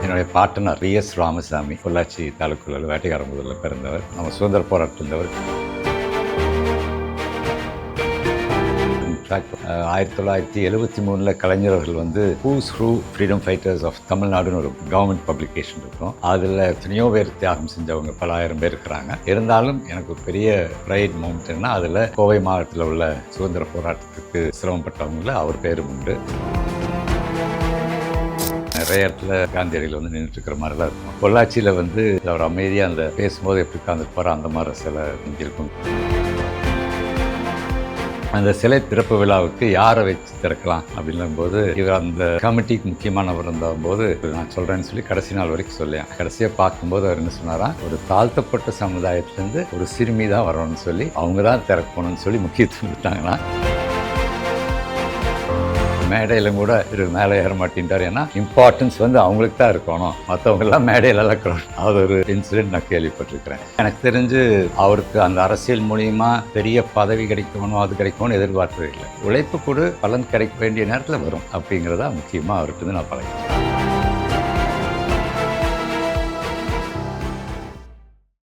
என்னுடைய பாட்டனார் V.S. ராமசாமி பொள்ளாச்சி தாலுக்குள்ள வேட்டைக்காரம்புதூரில் பிறந்தவர். நம்ம சுதந்திர போராட்டம் இருந்தவர். 1973 கலைஞர்கள் who's who freedom fighters of தமிழ்நாடுன்னு ஒரு கவர்மெண்ட் பப்ளிகேஷன் இருக்கும். அதில் எத்தனையோ பேர் தியாகம் செஞ்சவங்க பல ஆயிரம் பேர் இருக்கிறாங்க. இருந்தாலும் எனக்கு ஒரு பெரிய ப்ரைட் மூமெண்ட்னா அதில் கோவை மாவட்டத்தில் உள்ள சுதந்திர போராட்டத்துக்கு சிரமப்பட்டவங்கள அவர் பேரும் உண்டு. நிறைய இடத்துல காந்தியடிகள் நின்றுட்டு இருக்கிற மாதிரி தான் இருக்கும். பொள்ளாச்சியில் அவர் அமைதியாக அந்த பேசும்போது எப்படி உட்காந்துருப்பாரோ அந்த மாதிரி சிலை இருக்கும். அந்த சிலை திறப்பு விழாவுக்கு யாரை வச்சு திறக்கலாம் அப்படின்னும்போது இவர் அந்த கமிட்டிக்கு முக்கியமானவர் இருந்தபோது நான் சொல்கிறேன்னு சொல்லி கடைசி நாள் வரைக்கும் சொல்லேன். கடைசியாக பார்க்கும்போது அவர் என்ன சொன்னாரா, ஒரு தாழ்த்தப்பட்ட சமுதாயத்திலேருந்து ஒரு சிறுமி தான் வரணும்னு சொல்லி அவங்க தான் திறக்கணும்னு சொல்லி முக்கியத்துவம் கொடுத்தாங்கன்னா, மேடையில் கூட இவர் மேலே ஏற மாட்டேன்ட்டார். ஏன்னா இம்பார்ட்டன்ஸ் அவங்களுக்கு தான் இருக்கணும், மற்றவங்கெல்லாம் மேடையில் இருக்கணும். அது ஒரு இன்சிடென்ட் நான் கேள்விப்பட்டிருக்கிறேன். எனக்கு தெரிஞ்சு அவருக்கு அந்த அரசியல் மூலியமா பெரிய பதவி கிடைக்கணும், அது கிடைக்கணும்னு எதிர்பார்த்தது இல்லை. உழைப்பு கூட பலன் கிடைக்க வேண்டிய நேரத்தில் வரும் அப்படிங்கிறதா முக்கியமாக அவருக்கு நான் பழகிறேன்.